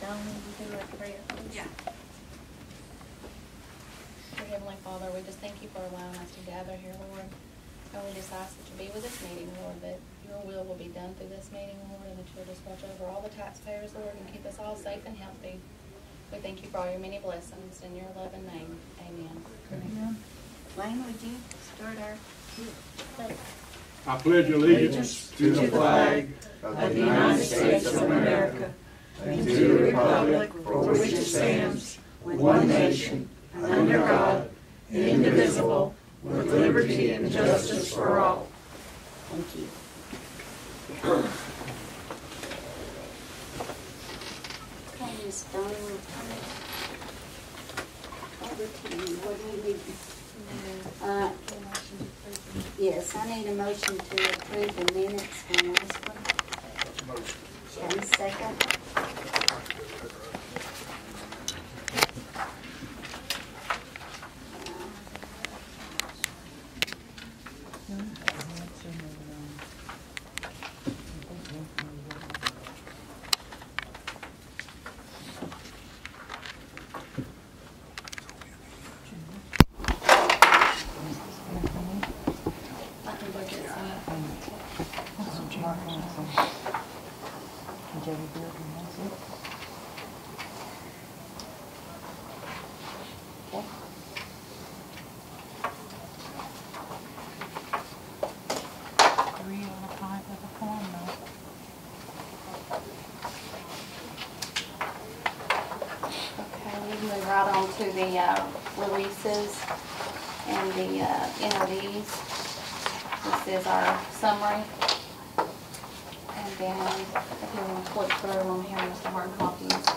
Dawn, would you do a prayer, please? Yeah. Dear Heavenly Father, we just thank you for allowing us to gather here, Lord. And we just ask that you be with this meeting, Lord, that your will be done through this meeting, Lord, and that you'll just watch over all the taxpayers, Lord, and keep us all safe and healthy. We thank you for all your many blessings. In your loving name, amen. Amen. Wayne, would you start our pledge? I pledge allegiance to the flag of the United States of America and to the republic for which it stands, one nation, under God, indivisible, with liberty and justice for all. Thank you. Okay, Ms. Dawn, over to you. What do we need? Yes, I need a motion to approve the minutes from this one. Motion. Okay, second. Move right on to the releases and the NODs. This is our summary. And then if you want to flip through them, here are some hard copies.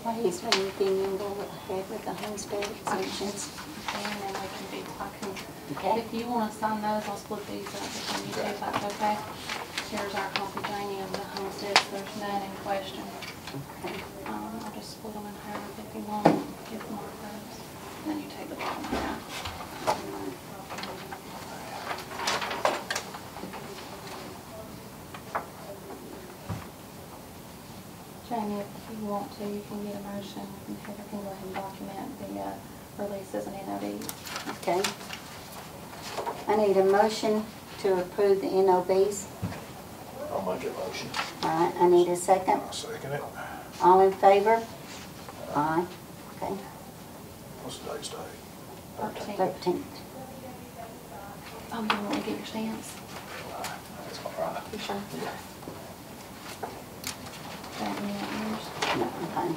Ladies, when you can go ahead with the homestead exemptions. And then we can do, Okay. if you want to sign those, I'll split these up between you two, if that's okay. Here's our copy, Janie, of the homestead, so there's none in question. Okay. I'll just split them in half if you want, give them our those. And then you take the bottom half. Jamie, if you want to, you can get a motion, and Heather can go ahead and document the releases and NODs. Okay. I need a motion to approve the NOBs. I'll make a motion. All right, I need a second. I'll second it. All in favor? Aye. Okay. What's today's date? 13th. 13th. Oh, you want to get your stamps? That's all right. You sure? Yeah. Don't you want yours? No, I'm fine.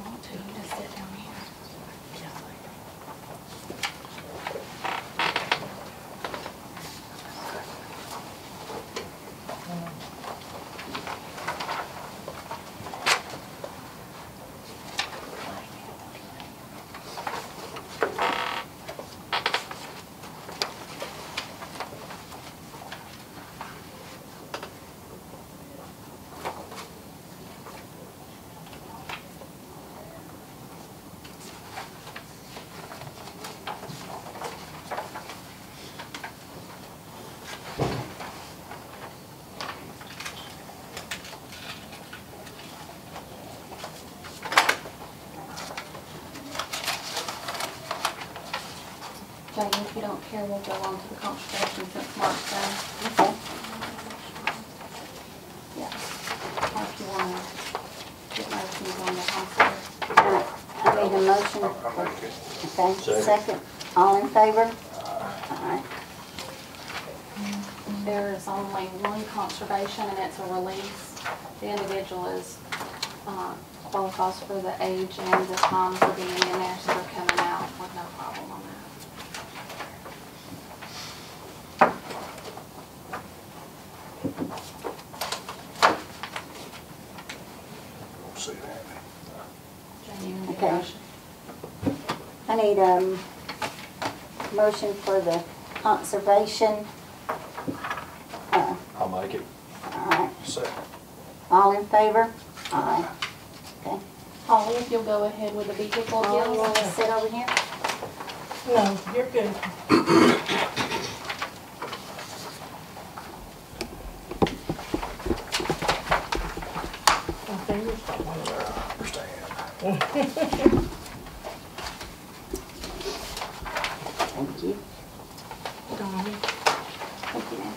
want to, you just sit down here. Jane, if you don't care, we'll go on to the consultation since Mark's done. Okay. Yeah. Or if you want to get motions on the hospital. All right, I need a motion. I'll make it. Okay, second. All in favor? All right. There is only one conservation and it's a release. The individual is, qualifies for the age and the time for being in there, so they're coming out with no problem on that. Don't see that. Jane, you need a Okay. motion? I need a motion for the conservation. I'll make it. All right, Second. all in favor? Aye. Okay. Holly, if you'll go ahead with the vehicle Oh, you deals. want to sit over here? No, you're good. My fingers don't want to work. Understand. Thank you. Donnie. Thank you, ma'am.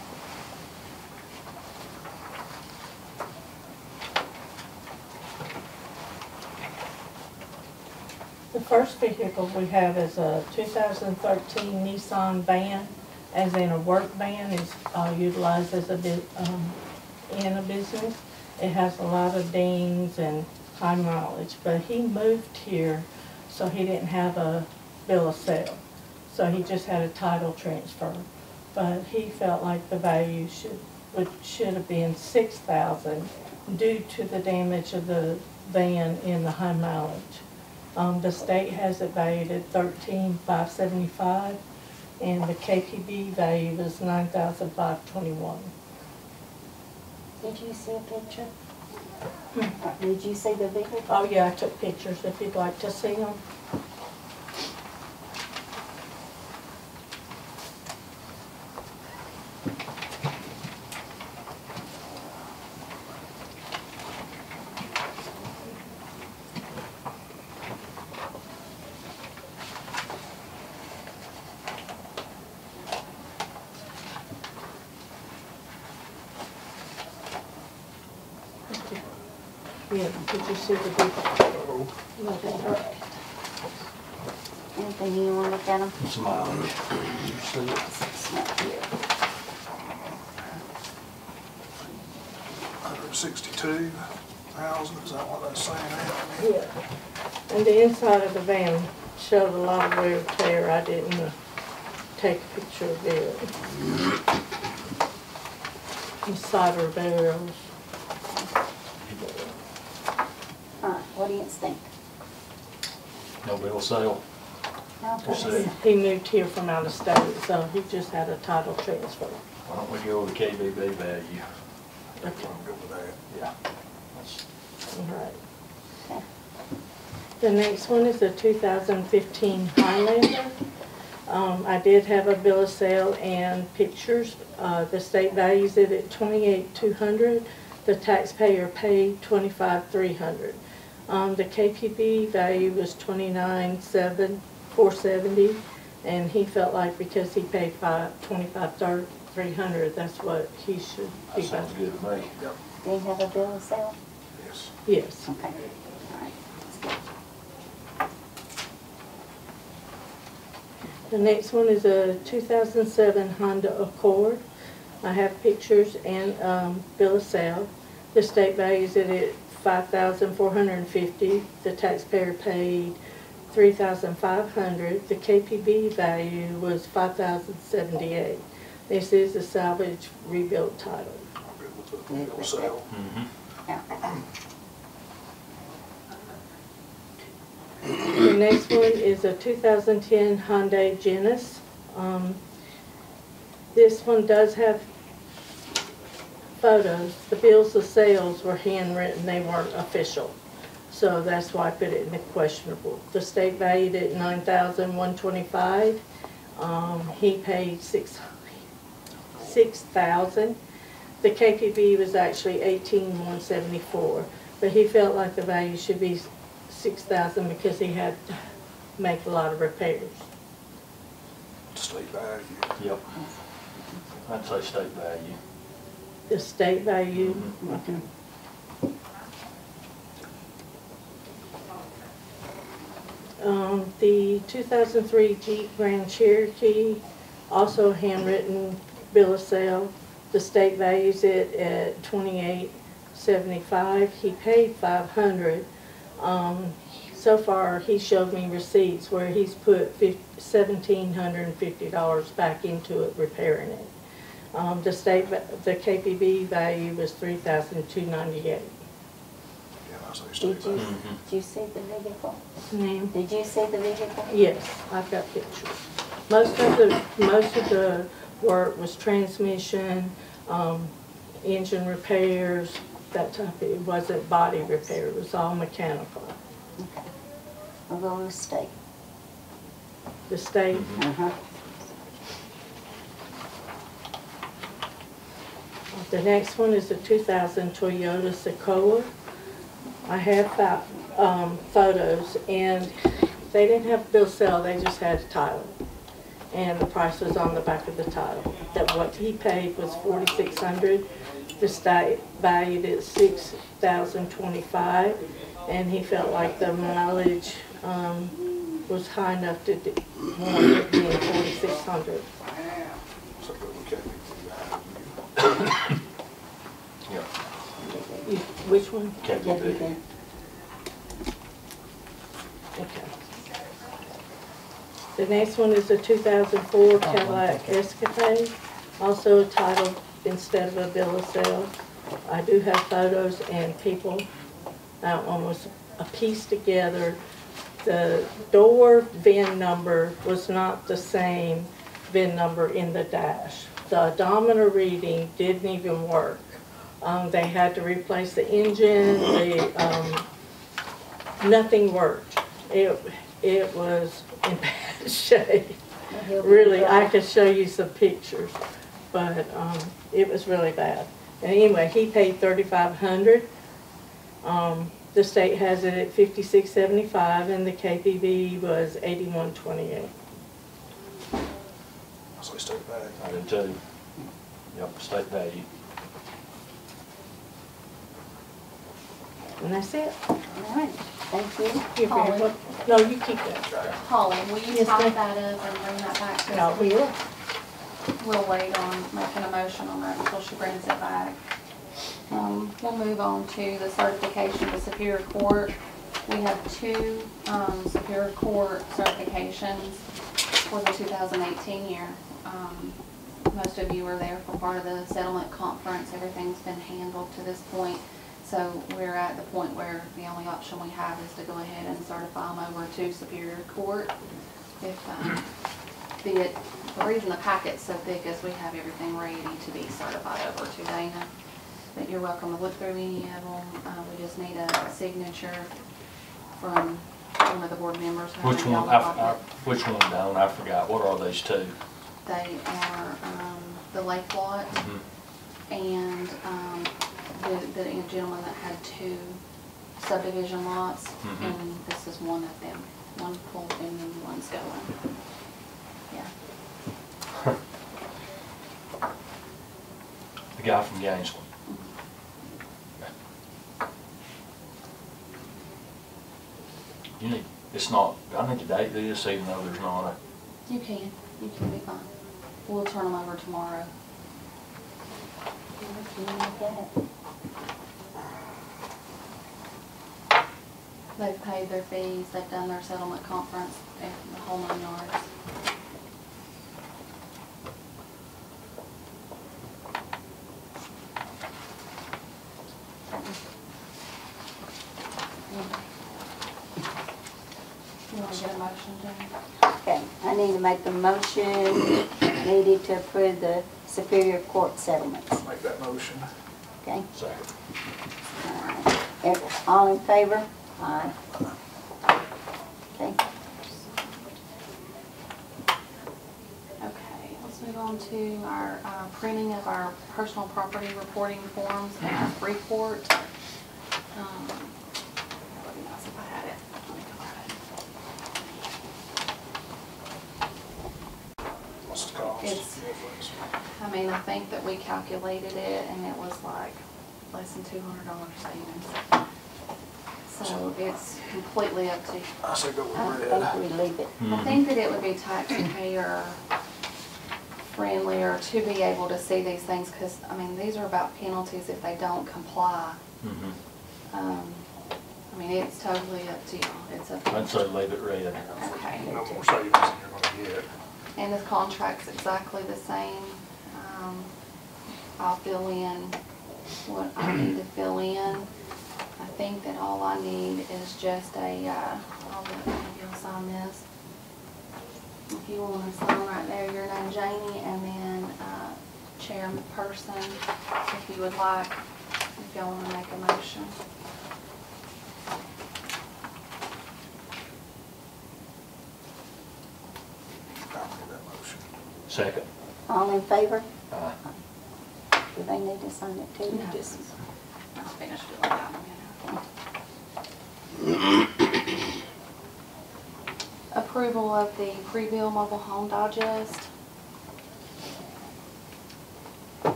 The first vehicle we have is a 2013 Nissan van, as in a work van, is utilized as a in a business. It has a lot of dings and high mileage, but he moved here, so he didn't have a bill of sale. So he just had a title transfer. But he felt like the value should have been $6,000 due to the damage of the van and the high mileage. The state has it valued at $13,575, and the KPB value is $9,521. Did you see a picture? Did you see the vehicle? Oh yeah, I took pictures if you'd like to see them. Yeah, did you see the vehicle? Anything you want to look at them? It's mileage. You see it? It's not here. 162,000, is that what that's saying? Yeah. And the inside of the van showed a lot of wear and tear. I didn't take a picture of it. The cider barrels. All right, what do you think? No bill of sale. Okay. He moved here from out of state, so he just had a title transfer. Why don't we go with the KBB value? Okay. I'm good with that. Yeah. That's- All right. Okay. The next one is the 2015 Highlander. I did have a bill of sale and pictures. The state values it at $28,200. The taxpayer paid $25,300. The KPB value was $29,470, and he felt like because he paid $25,300, that's what he should be. That sounds good to me. Yep. Do you have a bill of sale? Yes. Yes. Okay. All right. The next one is a 2007 Honda Accord. I have pictures and bill of sale. The state values it at $5,450. The taxpayer paid $3,500. The KPB value was $5,078. This is a salvage rebuilt title. I'm good with the bill of sale. Yeah. The next one is a 2010 Hyundai Genesis. This one does have photos. The bills of sales were handwritten, they weren't official. So that's why I put it in the questionable. The state valued it at $9,125. He paid $6,000. The KPB was actually $18,174, but he felt like the value should be $6,000 because he had to make a lot of repairs. State value. Yep. I'd say state value. The state value. Okay. The 2003 Jeep Grand Cherokee, also handwritten bill of sale. The state values it at $28.75. He paid $500. So far, he showed me receipts where he's put $1,750 back into it, repairing it. The KPB value was $3,298. Yeah, I say state value. Did you see the vehicle? Ma'am? Did you see the vehicle? Yes, I've got pictures. Most of the work was transmission, engine repairs, that type of, it wasn't body repair, it was all mechanical. Okay. We'll go with state. The state, Uh-huh. the next one is the 2000 Toyota Sequoia. I have photos, and they didn't have a bill of sale, they just had a title. And the price was on the back of the title. That what he paid was $4,600. The state valued it $6,025, and he felt like the mileage was high enough to warrant it being $4,600. So go with KPB value. Yep. Which one? KPB. Okay. The next one is a 2004 Cadillac Escapade, also titled instead of a bill of sale. I do have photos and people. That one was a piece together. The door VIN number was not the same VIN number in the dash. The odometer reading didn't even work. They had to replace the engine. Nothing worked. It was in bad shape. Really, I could show you some pictures, but it was really bad. And anyway, he paid $3,500. The state has it at $56.75, and the KPB was $81.28. I say state value. I do too. Yep, state value. And that's it. All right, thank you. You're very Holly. welcome. No, you keep that. Holly, will you Yes, type ma'am. that up and bring that back to No, us? we will. We'll wait on making a motion on that until she brings it back. We'll move on to the certification to Superior Court. We have two Superior Court certifications for the 2018 year. Most of you were there for part of the settlement conference. Everything's been handled to this point. So we're at the point where the only option we have is to go ahead and certify them over to Superior Court. If, the reason the packet's so thick is we have everything ready to be certified over to Dana. But you're welcome to look through any of them. We just need a signature from one of the board members. Which one? Which one, Don? I forgot. What are these two? They are the lake lot and the gentleman that had two subdivision lots, and this is one of them. One pulled and then one's going. Yeah. The guy from Gainesville. You need, it's not, I need to date this even though there's not a, You can be fine. We'll turn them over tomorrow. They've paid their fees, they've done their settlement conference, and the whole 9 yards. You want to get a motion, Jenny? Okay, I need to make a motion needed to approve the Superior Court settlements, Make that motion. okay? Second. All in favor? Aye. Okay, Okay, let's move on to our printing of our personal property reporting forms and our report. That would be nice if I had it. Let me go grab it. What's the cost? It's- I mean, I think that we calculated it and it was like less than $200 savings. So it's completely up to you. I say go I with red. think we leave it. I think that it would be taxpayer friendlier to be able to see these things, because, I mean, these are about penalties if they don't comply. Mm-hmm. I mean, it's totally up to you. It's up to you. I'd say leave it red. Okay. No more savings than you're gonna get. And the contract's exactly the same. I'll fill in what I need to fill in. I think that all I need is just a, I'll let you sign this. If you want to sign right there, your name Janie, and then chairperson, if you would like, if y'all want to make a motion. I'll make that motion. Second. All in favor? Aye. Do they need to sign it too? No. Just- I'll finish it like that. Approval of the pre-bill mobile home digest.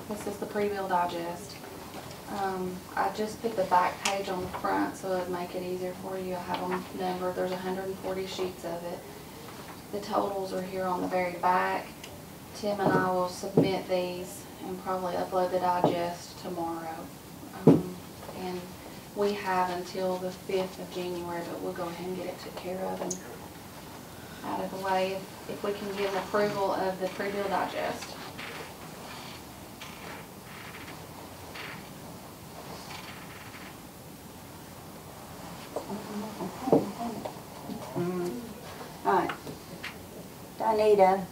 This is the pre-bill digest. I just put the back page on the front so it'd make it easier for you. I have them numbered. There's 140 sheets of it. The totals are here on the very back. Tim and I will submit these and probably upload the digest tomorrow. And we have until the 5th of January, but we'll go ahead and get it took care of and out of the way if we can get an approval of the pre-bill digest. All right. Do I need a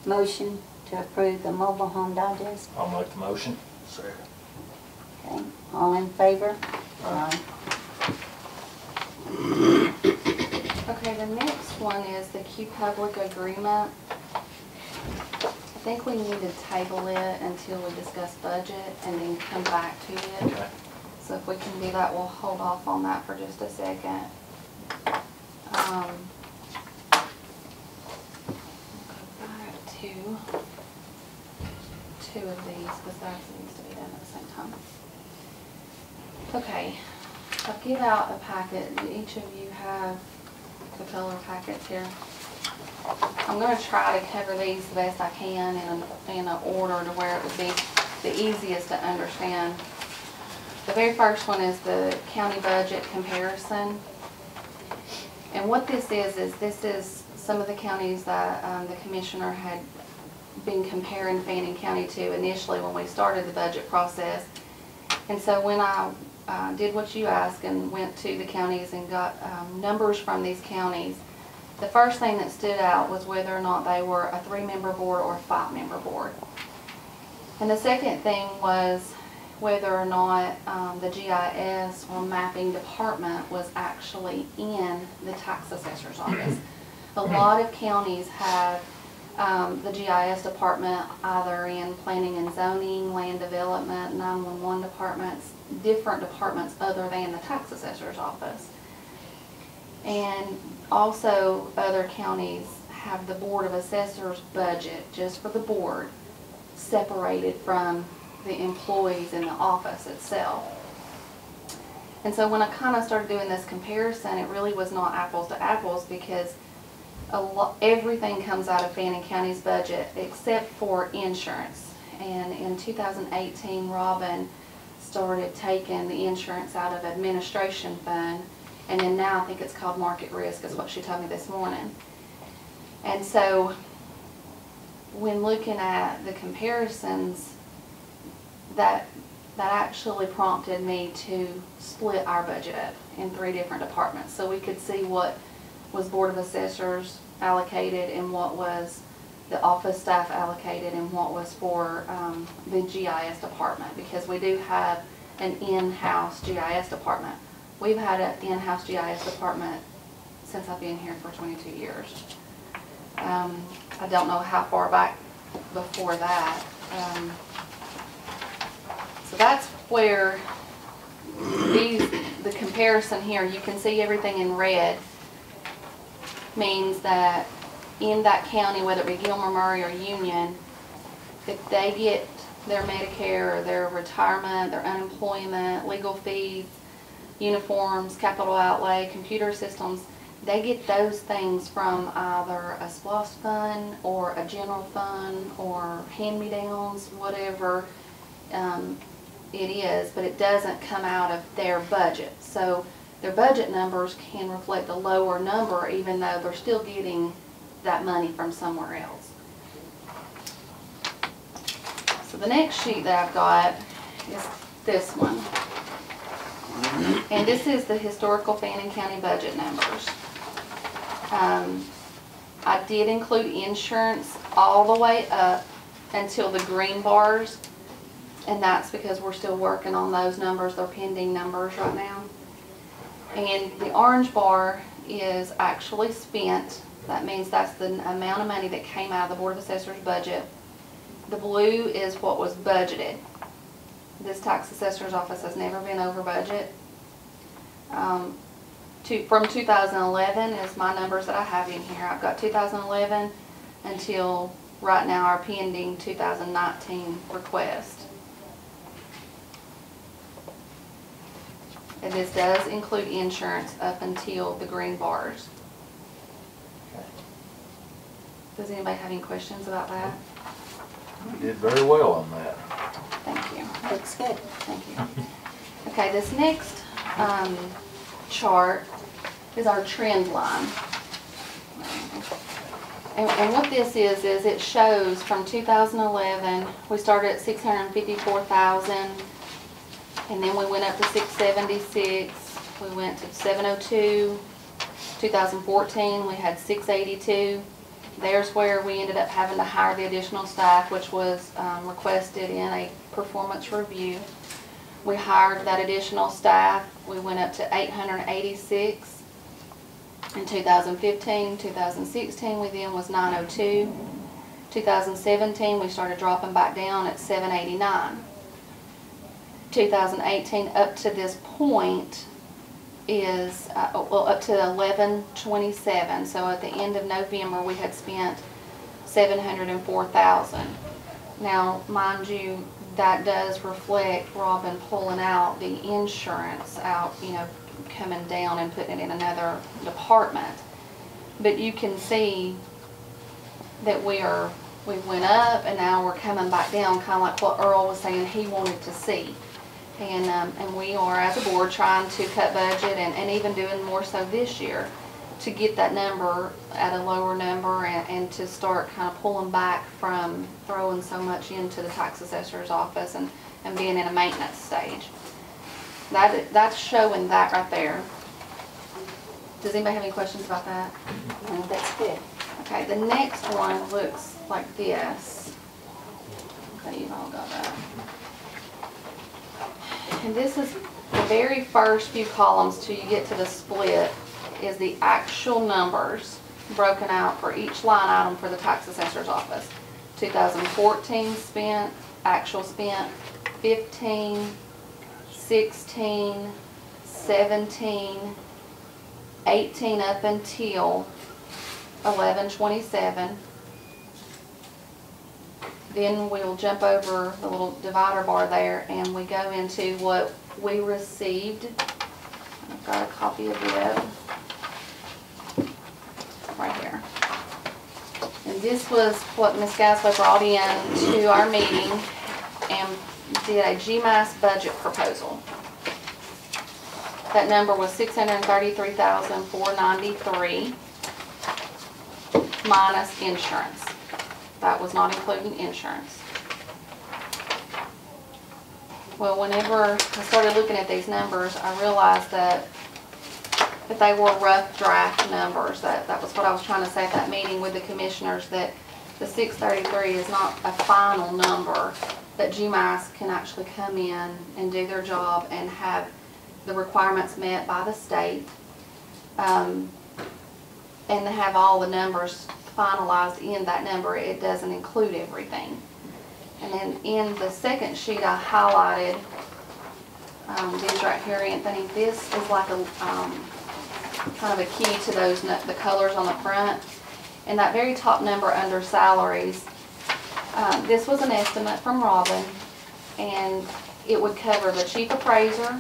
motion to approve the mobile home digest? I'll make the motion. Second. Okay, all in favor? Aye. Okay, the next one is the Q Public Agreement. I think we need to table it until we discuss budget and then come back to it. Okay. So if we can do that, we'll hold off on that for just a second. We'll go back to two of these because that needs to be done at the same time. Okay, I'll give out a packet. Each of you have the color packets here. I'm going to try to cover these the best I can in an order to where it would be the easiest to understand. The very first one is the county budget comparison. And what this is some of the counties that the commissioner had been comparing Fannin County to initially when we started the budget process. And so when I did what you asked and went to the counties and got numbers from these counties, the first thing that stood out was whether or not they were a 3-member board or a 5-member board. And the second thing was whether or not the GIS or mapping department was actually in the tax assessor's office. A lot of counties have the GIS department either in planning and zoning, land development, 911 departments, different departments other than the tax assessor's office. And also other counties have the Board of Assessors budget just for the board separated from the employees in the office itself. And so when I kind of started doing this comparison, it really was not apples to apples because everything comes out of Fannin County's budget except for insurance. And in 2018, Robin started taking the insurance out of administration fund And then now I think it's called market risk, is what she told me this morning. And so when looking at the comparisons, that actually prompted me to split our budget up in 3 different departments, so we could see what was Board of Assessors allocated and what was the office staff allocated and what was for the GIS department, because we do have an in-house GIS department. We've had an in-house GIS department since I've been here for 22 years. I don't know how far back before that. So that's where the comparison here, you can see everything in red, means that in that county, whether it be Gilmer, Murray, or Union, if they get their Medicare or their retirement, their unemployment, legal fees, uniforms, capital outlay, computer systems, they get those things from either a SPLOST fund or a general fund or hand-me-downs, whatever it is, but it doesn't come out of their budget. So their budget numbers can reflect a lower number even though they're still getting that money from somewhere else. So the next sheet that I've got is this one. And this is the historical Fannin County budget numbers. I did include insurance all the way up until the green bars, and that's because we're still working on those numbers. They're pending numbers right now. And the orange bar is actually spent. That means that's the amount of money that came out of the Board of Assessors budget. The blue is what was budgeted. This tax assessor's office has never been over budget. From 2011 is my numbers that I have in here. I've got 2011 until right now our pending 2019 request. And this does include insurance up until the green bars. Does anybody have any questions about that? You did very well on that. Thank you. Looks good. Thank you. Okay, this next chart is our trend line. And what this is it shows from 2011, we started at 654,000, and then we went up to 676, we went to 702, 2014 we had 682. There's where we ended up having to hire the additional staff, which was requested in a performance review. We hired that additional staff. We went up to 886 in 2015. 2016 we then was 902. 2017 we started dropping back down at 789. 2018 up to this point is up to 11/27. So at the end of November we had spent 704,000. Now mind you, that does reflect Robin pulling out the insurance out, you know, coming down and putting it in another department. But you can see that we went up and now we're coming back down, kind of like what Earl was saying he wanted to see. And we are, as a board, trying to cut budget and even doing more so this year to get that number at a lower number and to start kind of pulling back from throwing so much into the tax assessor's office and being in a maintenance stage. That's showing that right there. Does anybody have any questions about that? No, that's good. Okay, the next one looks like this. Okay, you've all got that. And this is the very first few columns till you get to the split is the actual numbers broken out for each line item for the tax assessor's office. 2014 spent, actual spent, 15, 16, 17, 18 up until 11/27. Then we'll jump over the little divider bar there and we go into what we received. I've got a copy of it right here. And this was what Ms. Gasway brought in to our meeting and did a GMAS budget proposal. That number was $633,493 minus insurance. That was not including insurance. Well, whenever I started looking at these numbers, I realized that they were rough draft numbers. That was what I was trying to say at that meeting with the commissioners, that the 633 is not a final number, that GMAS can actually come in and do their job and have the requirements met by the state, and have all the numbers finalized in that number. It doesn't include everything. And then in the second sheet, I highlighted these right here, Anthony. This is like a kind of a key to those, the colors on the front. And that very top number under salaries, this was an estimate from Robin, and it would cover the chief appraiser,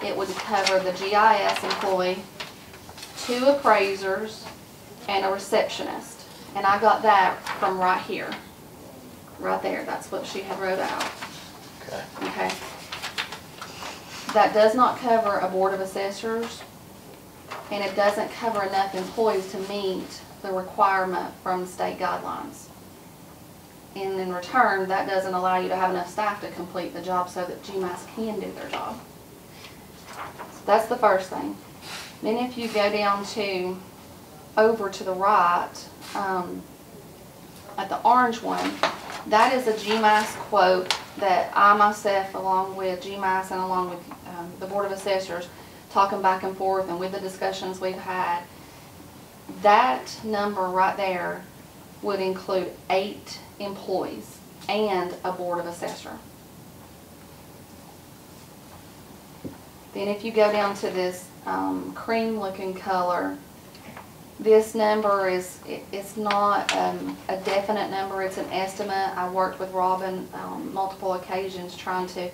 it would cover the GIS employee, 2 appraisers, and a receptionist. And I got that from right here. Right there, that's what she had wrote out. Okay. Okay. That does not cover a board of assessors, and it doesn't cover enough employees to meet the requirement from state guidelines. And in return, that doesn't allow you to have enough staff to complete the job so that GMAS can do their job. So that's the first thing. Then if you go down to, over to the right, at the orange one, that is a GMAS quote that I myself, along with GMAS and along with the Board of Assessors, talking back and forth and with the discussions we've had, that number right there would include 8 employees and a Board of Assessor. Then if you go down to this cream looking color, this number it's not a definite number, it's an estimate. I worked with Robin on multiple occasions trying to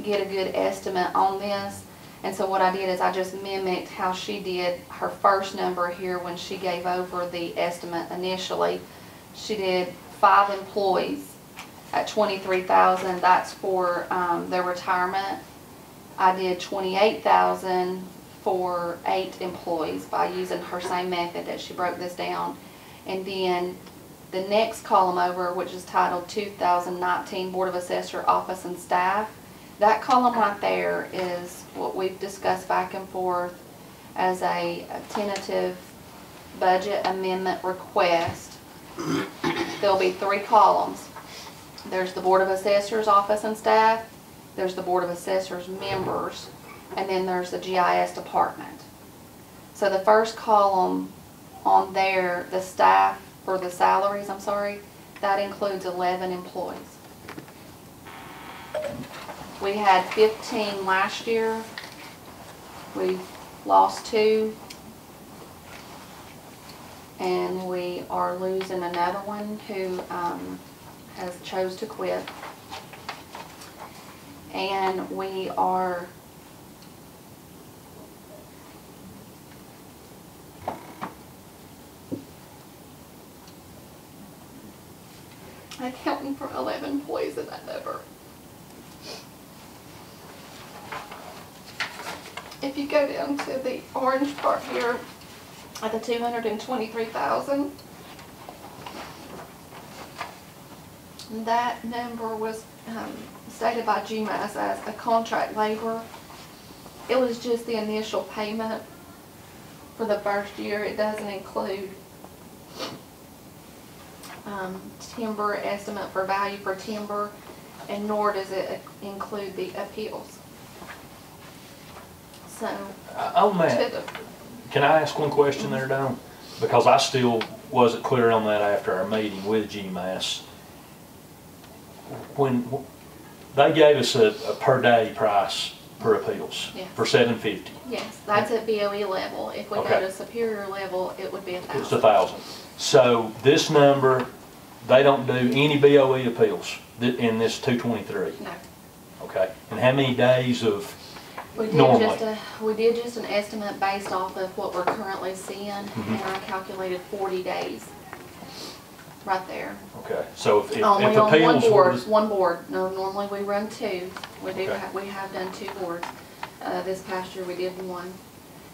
get a good estimate on this. And so what I did is I just mimicked how she did her first number here when she gave over the estimate initially. She did 5 employees at $23,000. That's for their retirement. I did $28,000 for 8 employees by using her same method that she broke this down. And then the next column over, which is titled 2019 Board of Assessor Office and Staff, that column right there is what we've discussed back and forth as a tentative budget amendment request. There'll be 3 columns. There's the Board of Assessors Office and Staff, there's the Board of Assessors members, and then there's the GIS department. So the first column on there, the staff for the salaries, that includes 11 employees. We had 15 last year. We lost 2. And we are losing another one who has chose to quit. And we are accounting for 11 employees in that number. If you go down to the orange part here at the $223,000, that number was stated by GMAS as a contract labor. It was just the initial payment for the first year. It doesn't include timber estimate for value for timber, and nor does it include the appeals. So, On that, can I ask one question there, Dawn? Because I still wasn't clear on that after our meeting with GMAS. When they gave us a per day price per appeals, yes, for $750. Yes, that's at BOE level. If we Okay. go to superior level, it would be It's 1,000. 1,000. So this number, they don't do any BOE appeals in this 223. No. Okay. And how many days of We did normally? we did just an estimate based off of what we're currently seeing, Mm-hmm. and I calculated 40 days. Right there. Okay. So if Only on appeals one board. was, One board. No, normally we run 2. We do Okay. we have done 2 boards. This past year we did one.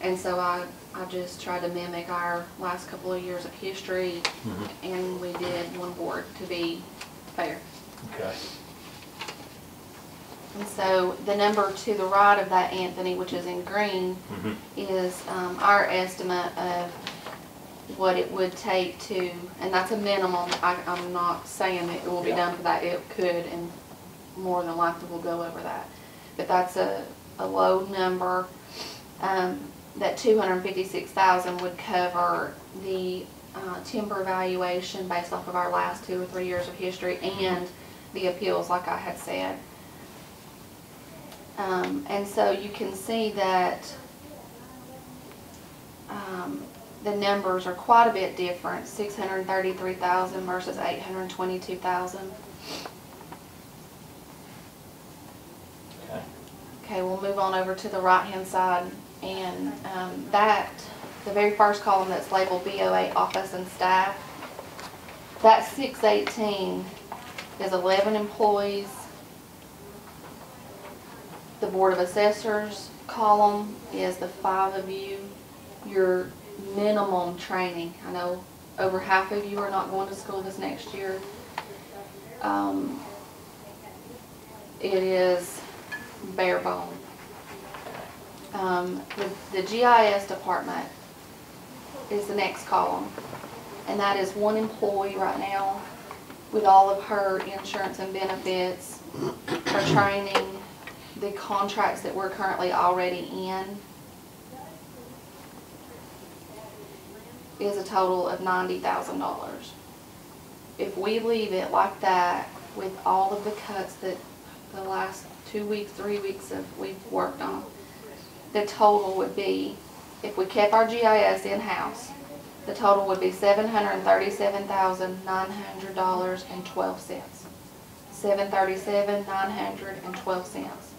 And so I just tried to mimic our last couple of years of history, and we did one board to be fair. Okay. And so the number to the right of that, Anthony, which is in green, is our estimate of what it would take to, and that's a minimum. I'm not saying that it will be done for that. It could, and more than likely we'll go over that. But that's a low number. That $256,000 would cover the timber valuation based off of our last 2 or 3 years of history and the appeals, like I had said. And so you can see that the numbers are quite a bit different, $633,000 versus $822,000. Okay. Okay, we'll move on over to the right-hand side, and the very first column that's labeled BOA office and staff, that 618 is 11 employees. The Board of Assessors column is the 5 of you. Your minimum training, I know over half of you are not going to school this next year. It is bare bone. The GIS department is the next column, and that is 1 employee right now with all of her insurance and benefits, her training, the contracts that we're currently already in, is a total of $90,000. If we leave it like that with all of the cuts that the last 2 weeks, 3 weeks we've worked on, the total would be, if we kept our GIS in-house, the total would be $737,900.12. $737,912.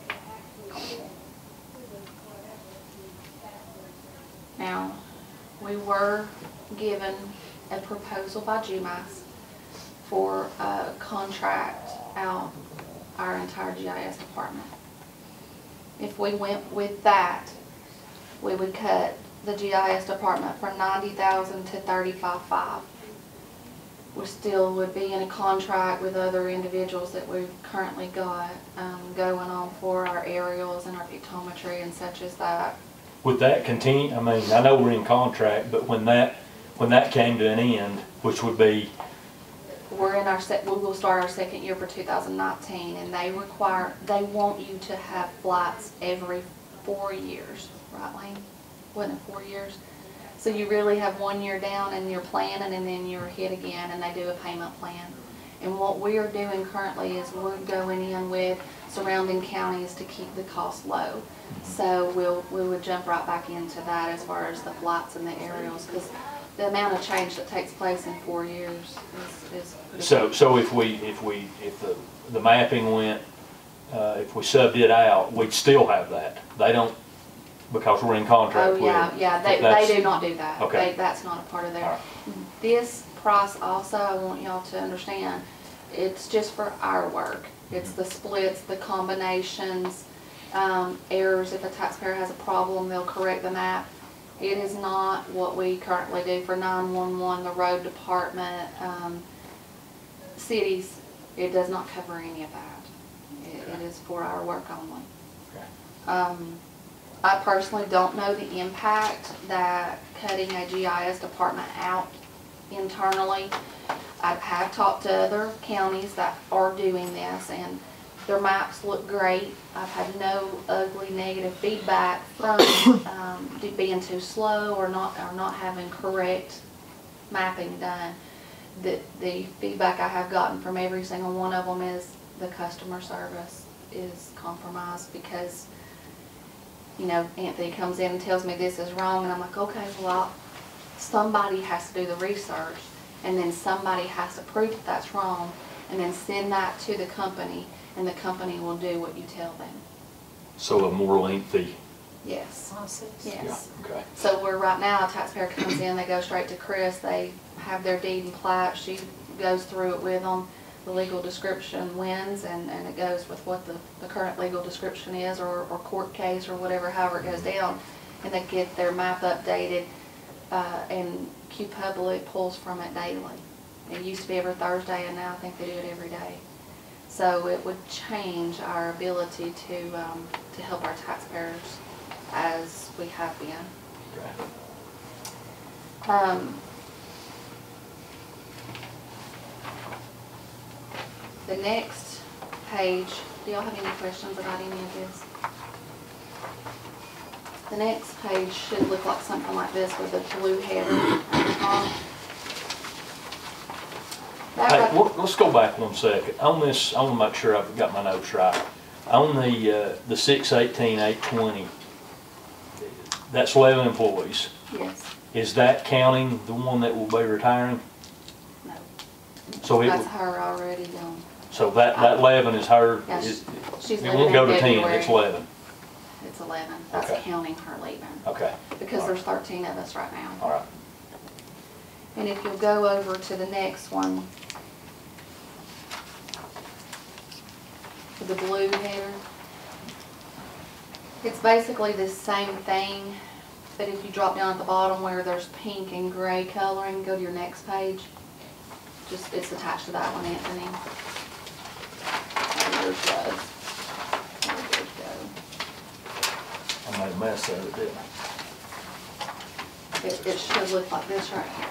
Now, we were given a proposal by GMAS for a contract out our entire GIS department. If we went with that, we would cut the GIS department from $90,000 to $35,500. We still would be in a contract with other individuals that we've currently got going on for our aerials and our pictometry and such as that. Would that continue? I mean, I know we're in contract, but when that came to an end, which would be, we're in our we will start our 2nd year for 2019, and they want you to have flights every 4 years, right, Lane? Wasn't it 4 years? So you really have 1 year down and you're planning, and then you're hit again, and they do a payment plan. And what we are doing currently is we're going in with surrounding counties to keep the cost low. So we would jump right back into that as far as the flights and the aerials, because the amount of change that takes place in 4 years is so if the mapping went, if we subbed it out, we'd still have that. They don't, because we're in contract with. Oh, yeah, they do not do that. Okay. That's not a part of their. All right. This price also, I want y'all to understand, it's just for our work. It's the splits, the combinations, errors. If a taxpayer has a problem, they'll correct the map. It is not what we currently do for 911, the road department, cities. It does not cover any of that. It is for our work only. Okay. I personally don't know the impact that cutting a GIS department out internally. I have talked to other counties that are doing this, and their maps look great. I've had no ugly negative feedback from being too slow or not having correct mapping done. The feedback I have gotten from every single one of them is the customer service is compromised, because, you know, Anthony comes in and tells me this is wrong, and I'm like, okay, well, somebody has to do the research, and then somebody has to prove that that's wrong, and then send that to the company, and the company will do what you tell them. So a more lengthy. Yes. Process. Yes. Yeah, okay. So we're right now, a taxpayer comes in, they go straight to Chris, they have their deed and plat, she goes through it with them. the legal description wins, and it goes with what the current legal description is, or court case, or whatever, however it goes down, and they get their map updated, and Q Public pulls from it daily. It used to be every Thursday, and now I think they do it every day. So it would change our ability to help our taxpayers as we have been. Okay. The next page, do y'all have any questions about any of this? The next page should look like something like this with a blue header at the top. Hey, let's go back 1 second. On this, I want to make sure I've got my notes right. On the 618,820, that's 11 employees. Yes. Is that counting the one that will be retiring? No. So it That's would, her already done. so that 11 is her. Yeah, It she's won't leaving go in to 10. February. It's 11. It's 11. That's Okay. counting her leaving. Okay. Because there's 13 of us right now. All right. And if you'll go over to the next one, the blue header, it's basically the same thing, but if you drop down at the bottom where there's pink and gray coloring, go to your next page. Just, it's attached to that one, Anthony. There yours goes. There yours goes. I made a mess of it, didn't I? It should look like this right here.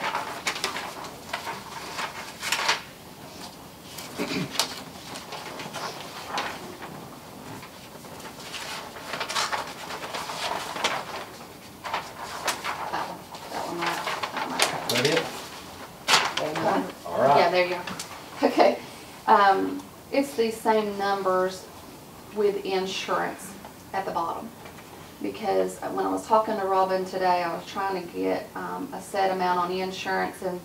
That one right. That it? All Yeah, right. there you go. Okay. It's these same numbers with insurance at the bottom. Because when I was talking to Robin today, I was trying to get a set amount on the insurance, and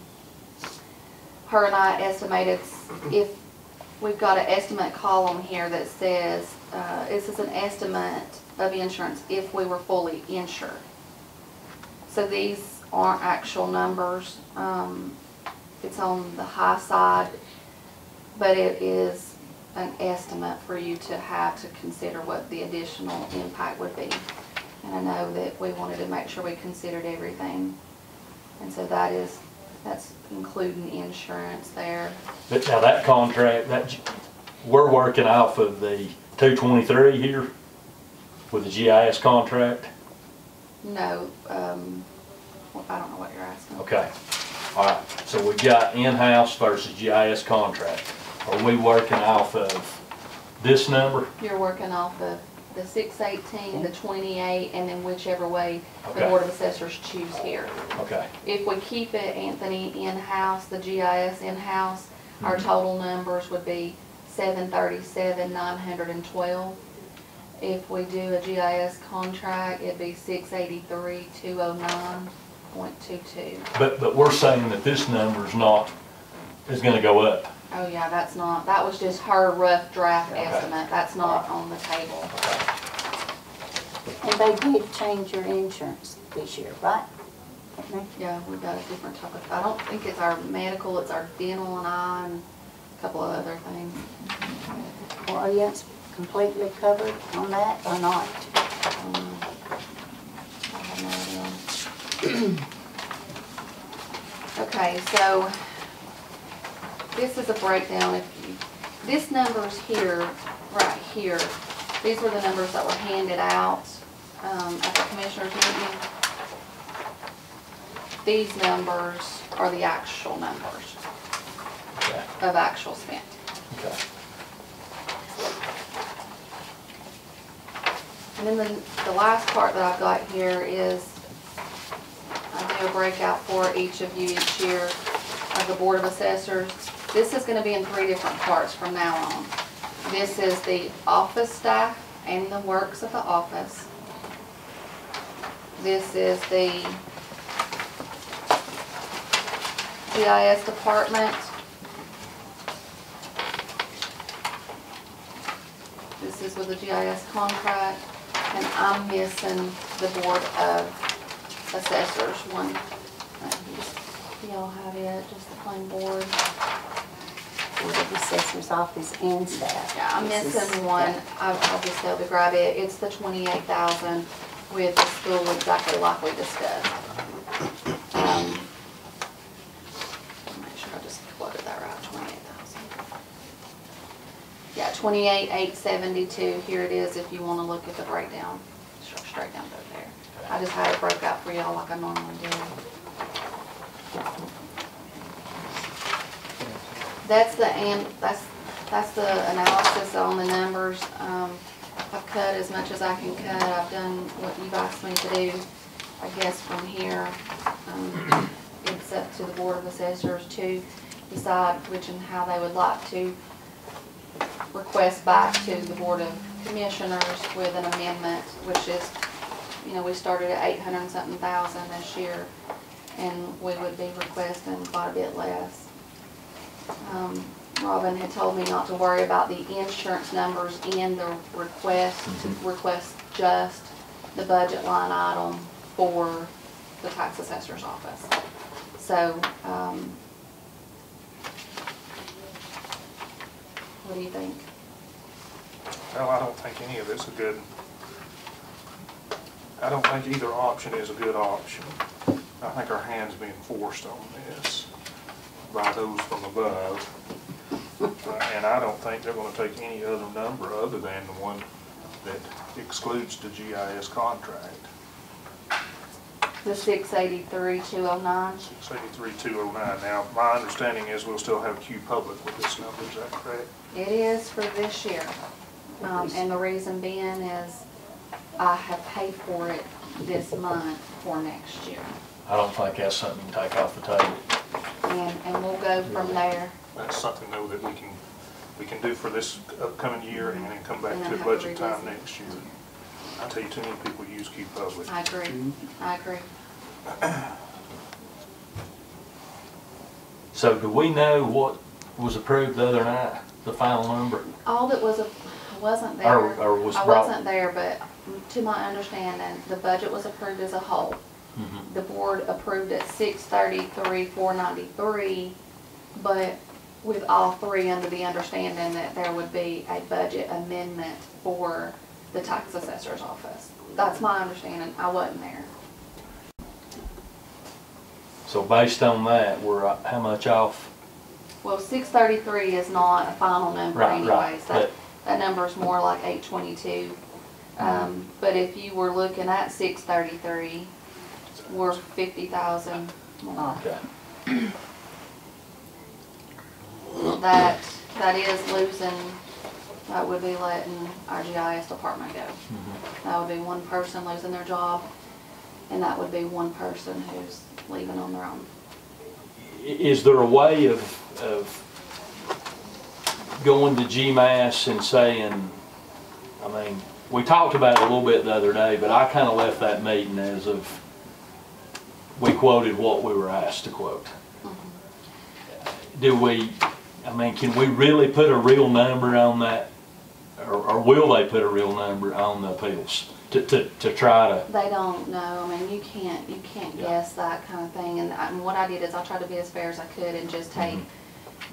her and I estimated, if we've got an estimate column here that says, this is an estimate of insurance if we were fully insured. So these aren't actual numbers. It's on the high side, but it is an estimate for you to have to consider what the additional impact would be. And I know that we wanted to make sure we considered everything. And so that's including insurance there. But now that contract, we're working off of the 223 here with the GIS contract. No, well, I don't know what you're asking. Okay. All right. So we've got in-house versus GIS contract. Are we working off of this number? You're working off of the 618, the 28, and then whichever way the Okay. Board of Assessors choose here. Okay. If we keep it, Anthony, in-house, the GIS in-house, our total numbers would be 737,912. If we do a GIS contract, it'd be 683,209.22. But we're saying that this number's is gonna go up. Oh yeah, that was just her rough draft Okay. estimate. That's not on the table. And they did change your insurance this year, right? Didn't they? Yeah, we've got a different type of, I don't think it's our medical, it's our dental and eye and a couple of other things. Well, are you completely covered on that or not? I have no idea. Okay, so this is a breakdown. This number's here, right here. These were the numbers that were handed out at the commissioners meeting. These numbers are the actual numbers Okay. of actual spent. Okay. And then the last part that I've got here is I do a breakout for each of you each year of the Board of Assessors. This is going to be in 3 different parts from now on. This is the office staff and the works of the office. This is the GIS department. This is with the GIS contract. And I'm missing the Board of Assessors one. Do y'all have it? Just the plain board. Board of Assessors office and staff. Yeah, I'm This is missing one. staff. I'll just go to grab it. It's the 28,000 with the school exactly like we discussed. Make sure I just quoted that right, 28,000. Yeah, 28,872. Here it is if you want to look at the breakdown, straight down through there. I just had it broke out for y'all like I normally do. That's the analysis on the numbers. I've cut as much as I can cut. I've done what you've asked me to do. I guess from here, it's up to the Board of Assessors to decide which and how they would like to request back to the Board of Commissioners with an amendment, which is, you know, we started at 800 and something thousand this year, and we would be requesting quite a bit less. Robin had told me not to worry about the insurance numbers in the request, to request just the budget line item for the tax assessor's office. So, what do you think? Well, I don't think any of this is good. I don't think either option is a good option. I think our hand's being forced on this by those from above. And I don't think they're gonna take any other number other than the one that excludes the GIS contract. The 683,209. 683,209. Now, my understanding is we'll still have Q Public with this number, is that correct? It is for this year. And the reason being is I have paid for it this month for next year. I don't think that's something you can take off the table. And we'll go from there. That's something though that we can do for this upcoming year and then come back And then to have budget to time revisit. next year. I tell you, too many people use Q Public. I agree. I agree. So do we know what was approved the other night, the final number? All that was, wasn't there. Or was I brought- wasn't there, but to my understanding, the budget was approved as a whole. Mhm. The board approved it 633,493, but with all three under the understanding that there would be a budget amendment for the tax assessor's office. That's my understanding. I wasn't there. So based on that, we're how much off? Well, 633 is not a final number Right, anyways. right, but- That number is more like 822. But if you were looking at 633, we're 50,000 more. Okay. That is losing, that would be letting our GIS department go. That would be one person losing their job, and that would be one person who's leaving on their own. Is there a way of going to GMAS and saying, I mean, we talked about it a little bit the other day, but I kind of left that meeting as of, we quoted what we were asked to quote. Do we, I mean, can we really put a real number on that, or will they put a real number on the appeals to try to? They don't know. I mean, you can't guess that kind of thing. And what I did is I tried to be as fair as I could and just take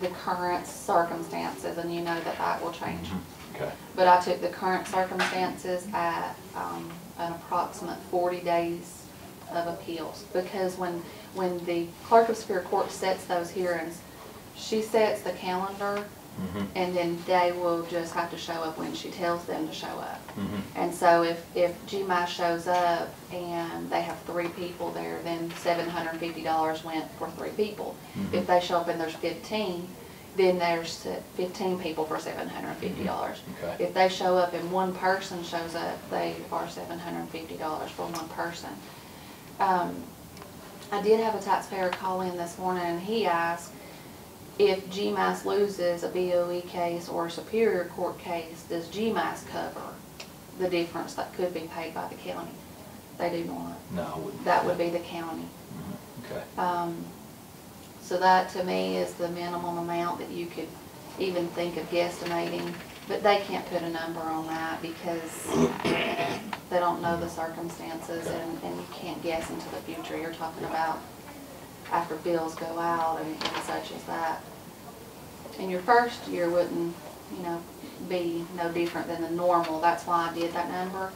the current circumstances, and you know that will change. Okay. But I took the current circumstances at an approximate 40 days of appeals, because when the clerk of superior court sets those hearings, she sets the calendar, and then they will just have to show up when she tells them to show up. And so if GMI shows up and they have 3 people there, then $750 went for 3 people. If they show up and there's 15, then there's 15 people for $750. Okay. If they show up and one person shows up, they are $750 for one person. I did have a taxpayer call in this morning, and he asked if GMAS loses a BOE case or a superior court case, does GMAS cover the difference that could be paid by the county? They do not. No, I wouldn't. That would be the county. Okay. So that to me is the minimum amount that you could even think of guesstimating, but they can't put a number on that because they don't know the circumstances, and you can't guess into the future. You're talking about after bills go out and such as that. And your first year wouldn't, you know, be no different than the normal, that's why I did that number.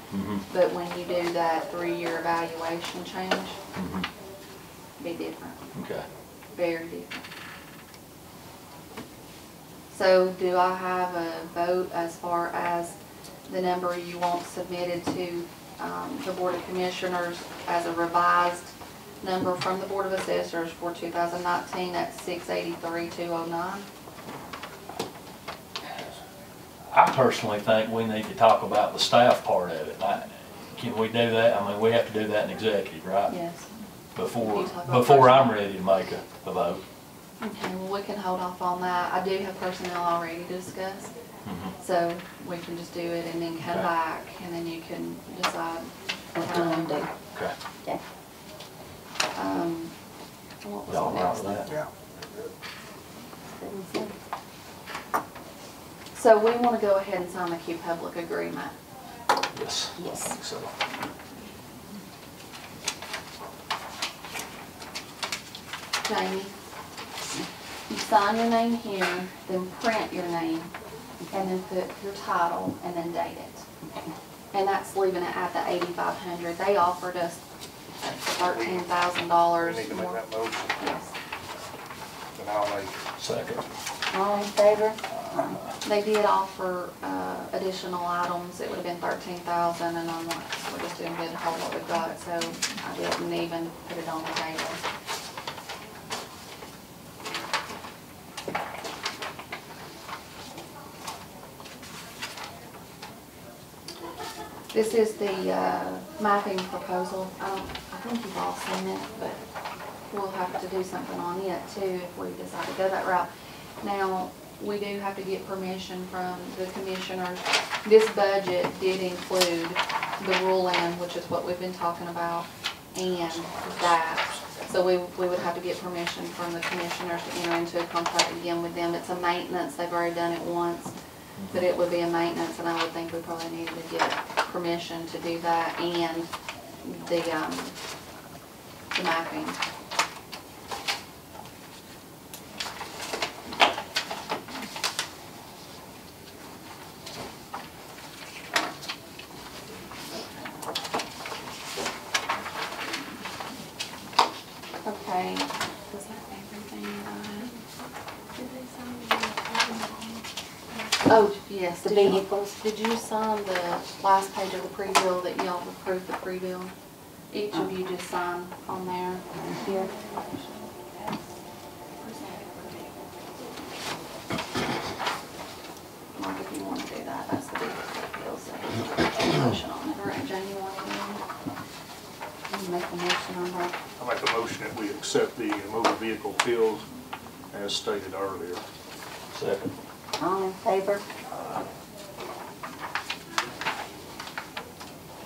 But when you do that 3-year evaluation change, be different, Okay. very different. So do I have a vote as far as the number you want submitted to the Board of Commissioners as a revised number from the Board of Assessors for 2019 at $683,209? I personally think we need to talk about the staff part of it. Can we do that? I mean, we have to do that in executive, right? Yes. Before I'm ready to make a vote. Okay, well, we can hold off on that. I do have personnel already to discuss, so we can just do it and then come Okay. back, and then you can decide What you want to do. Okay. Okay. What was Y'all the all next right with thing? that? So we want to go ahead and sign the Q Public agreement. Yes. Yes. I think so. Jamie, you sign your name here, then print your name, and then put your title, and then date it. And that's leaving it at the 8,500. They offered us $13,000 We need to make more. that motion, Yes. then I'll make. Second. All in favor? They did offer additional items. It would have been $13,000, and I'm like, we're just doing good to hold what we've got, so I didn't even put it on the table. This is the mapping proposal. I think you've all seen it, but we'll have to do something on it too if we decide to go that route. Now, we do have to get permission from the commissioners. This budget did include the rule-in, which is what we've been talking about, and that. So we would have to get permission from the commissioners to enter into a contract again with them. It's a maintenance, they've already done it once, but it would be a maintenance, and I would think we probably needed to get permission to do that and the mapping. Okay. Was that everything that I had? Oh, yes. The Did you- vehicles. Did you sign the last page of the pre-bill that y'all approved the pre-bill? Each of you just sign on there. Here. Mark, if you want to do that, that's the vehicle bills. So, motion on it. All right, Jane, you want to do it? Make a motion on that. I make a motion that we accept the motor vehicle bills as stated earlier. Second. All in favor?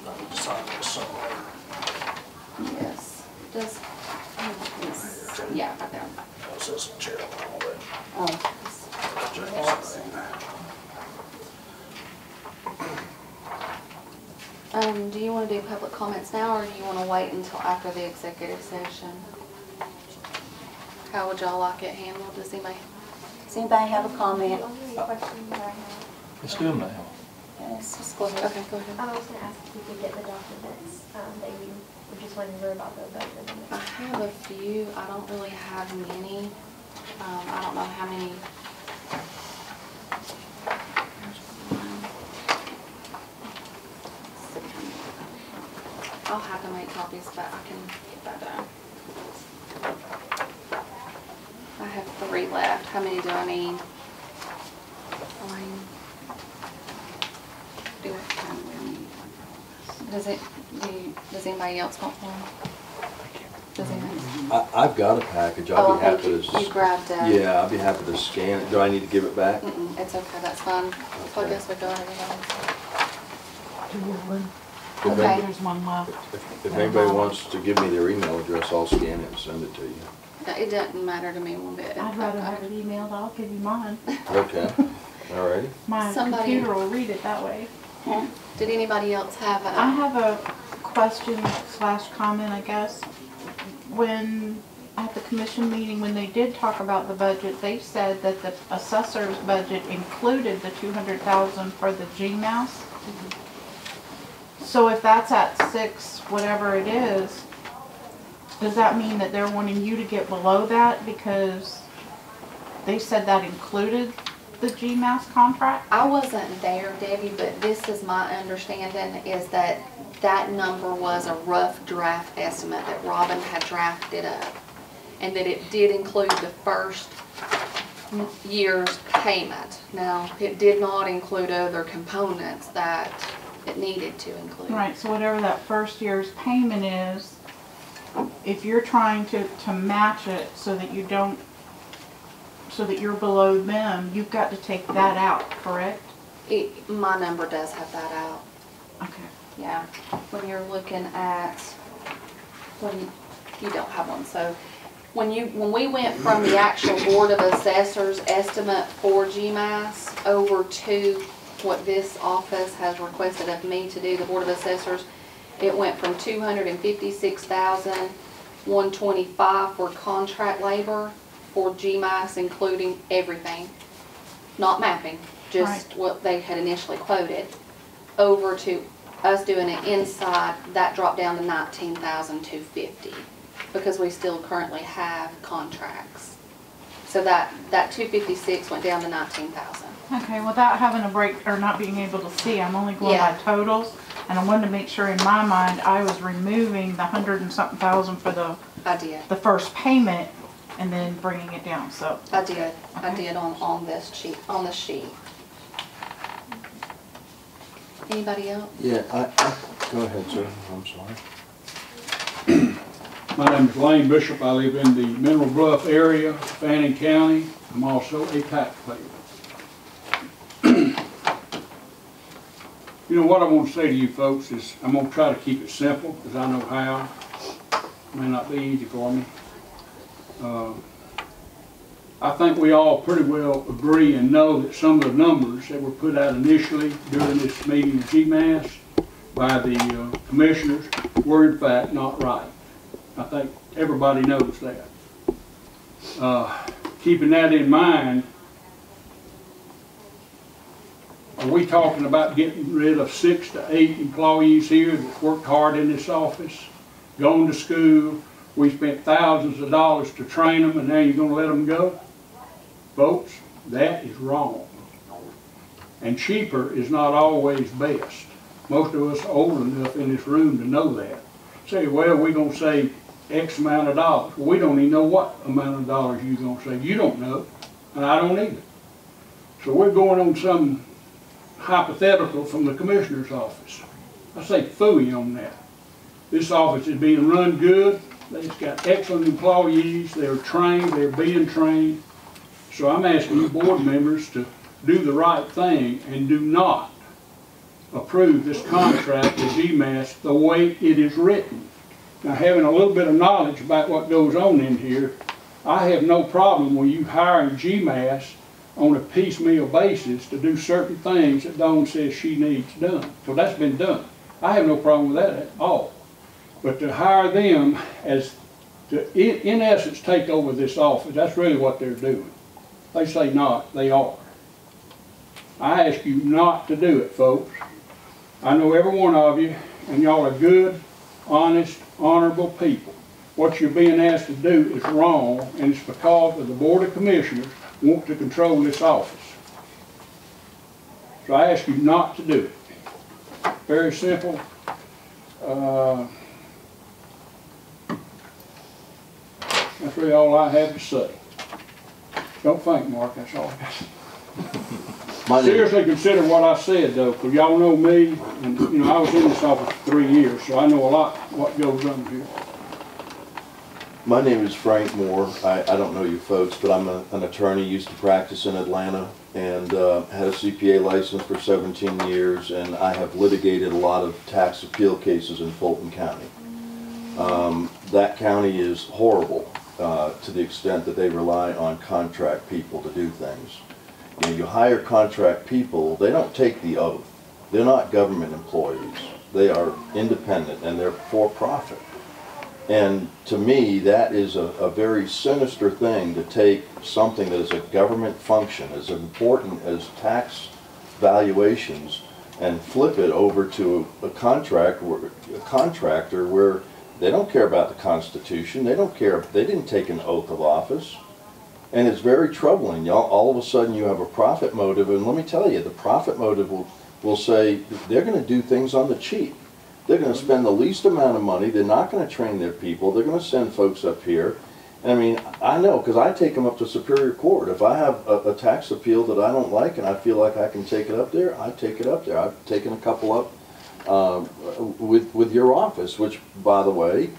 I need to sign this somewhere. Yes. Does, yeah, right there. It says chairman and all that. Oh. Do you want to do public comments now, or do you want to wait until after the executive session? How would y'all like it handled? Does anybody? Does anybody have a comment? Let's do them now. Yes, just go ahead. Okay, go ahead. I was going to ask if you could get the documents that you were just wondering about the budget. I have a few. I don't really have many. I don't know how many. I'll have to make copies, but I can get that done. I have 3 left. How many do I need? 9. Does anybody else want one? Does anybody? I've got a package. Oh, I'd be I happy think to. you grabbed that. Yeah, I'd be happy to scan it. Do I need to give it back? It's okay, that's fine. So I Okay. guess we go ahead and Do you want one? If Okay. any- There's one left. If anybody wants to give me their email address, I'll scan it and send it to you. it doesn't matter to me one bit. I'd rather have it emailed. I'll give you mine. Okay, all righty. My Somebody- computer will read it that way. Did anybody else have I a? have a question / comment, I guess. When at the commission meeting, when they did talk about the budget, they said that the assessor's budget included the 200,000 for the GMAS. So if that's at 6, whatever it is, does that mean that they're wanting you to get below that because they said that included the GMAS contract? I wasn't there, Debbie, but this is my understanding, is that that number was a rough draft estimate that Robin had drafted up, and that it did include the first year's payment. Now, it did not include other components that it needed to include. Right, so whatever that first year's payment is, if you're trying to match it so that you don't, so that you're below them, you've got to take that out, correct? My number does have that out. Okay. Yeah, when you're looking at, when you don't have one, so when we went from the actual Board of Assessors estimate for GMAS over to what this office has requested of me to do, the Board of Assessors, it went from $256,125 for contract labor for GMAS, including everything, not mapping, just Right. what they had initially quoted, over to us doing it inside. That dropped down to $19,250 because we still currently have contracts. So that 256 went down to 19,000. Okay, without having a break, or not being able to see, I'm only going Yeah. by totals, and I wanted to make sure in my mind I was removing the 100 and something thousand for the I did. first payment, and then bringing it down, so. I did. I Okay. did on this sheet. Anybody else? Yeah, go ahead, sir. I'm sorry. My name is Lane Bishop. I live in the Mineral Bluff area, Fannin County. I'm also a taxpayer. You know what I want to say to you folks is I'm going to try to keep it simple because I know how. It may not be easy for me. I think we all pretty well agree and know that some of the numbers that were put out initially during this meeting of GMAS by the commissioners were in fact not right. I think everybody knows that. Keeping that in mind, are we talking about getting rid of 6 to 8 employees here that worked hard in this office, gone to school? We spent thousands of dollars to train them, and now you're going to let them go? Folks, that is wrong. And cheaper is not always best. Most of us are old enough in this room to know that. Say, well, we're going to save X amount of dollars. Well, we don't even know what amount of dollars you're going to save. You don't know, and I don't either. So we're going on some hypothetical from the commissioner's office. I say phooey on that. This office is being run good. They've got excellent employees. They're trained. They're being trained. So I'm asking you board members to do the right thing and do not approve this contract with GMAS the way it is written. Now, having a little bit of knowledge about what goes on in here, I have no problem with you hiring GMAS on a piecemeal basis to do certain things that Dawn says she needs done. So that's been done. I have no problem with that at all. But to hire them as to, in essence, take over this office, that's really what they're doing. They say not, they are. I ask you not to do it, folks. I know every one of you, and y'all are good, honest, honorable people. What you're being asked to do is wrong, and it's because of the Board of Commissioners want to control this office. So I ask you not to do it. Very simple. That's really all I have to say. Don't think, Mark, that's all I got to say. Seriously consider what I said, though, because y'all know me, and you know I was in this office for 3 years, so I know a lot what goes on here. My name is Frank Moore. I don't know you folks, but I'm an attorney, used to practice in Atlanta, and had a CPA license for 17 years, and I have litigated a lot of tax appeal cases in Fulton County. That county is horrible to the extent that they rely on contract people to do things. You know, you hire contract people, they don't take the oath. They're not government employees. They are independent and they're for profit. And to me, that is a very sinister thing, to take something that is a government function, as important as tax valuations, and flip it over to a contractor where they don't care about the Constitution. They don't care. They didn't take an oath of office. And it's very troubling. Y'all, all of a sudden you have a profit motive, and let me tell you, the profit motive will say they're going to do things on the cheap. They're going to spend the least amount of money. They're not going to train their people. They're going to send folks up here. And I mean, I know, because I take them up to Superior Court. If I have a tax appeal that I don't like and I feel like I can take it up there, I take it up there. I've taken a couple up with your office, which, by the way,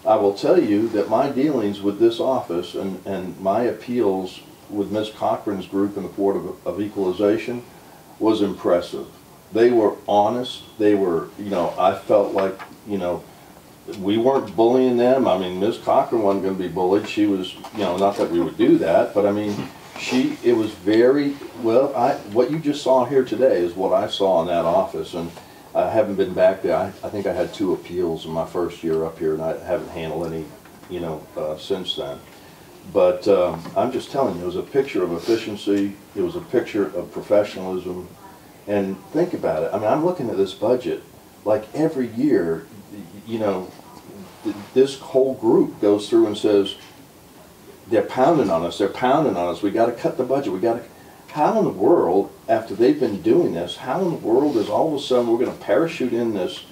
I will tell you that my dealings with this office and my appeals with Ms. Cochran's group in the Board of Equalization was impressive. They were honest. They were, you know, I felt like, you know, we weren't bullying them. I mean, Ms. Cochran wasn't going to be bullied. She was, you know, not that we would do that, but I mean, it was very, well, what you just saw here today is what I saw in that office, and I haven't been back there. I think I had 2 appeals in my first year up here, and I haven't handled any, you know, since then. But I'm just telling you, it was a picture of efficiency. It was a picture of professionalism. And think about it. I mean, I'm looking at this budget. Like every year, you know, this whole group goes through and says, they're pounding on us. They're pounding on us. We got to cut the budget. We got to. How in the world, after they've been doing this, how in the world is all of a sudden we're going to parachute in this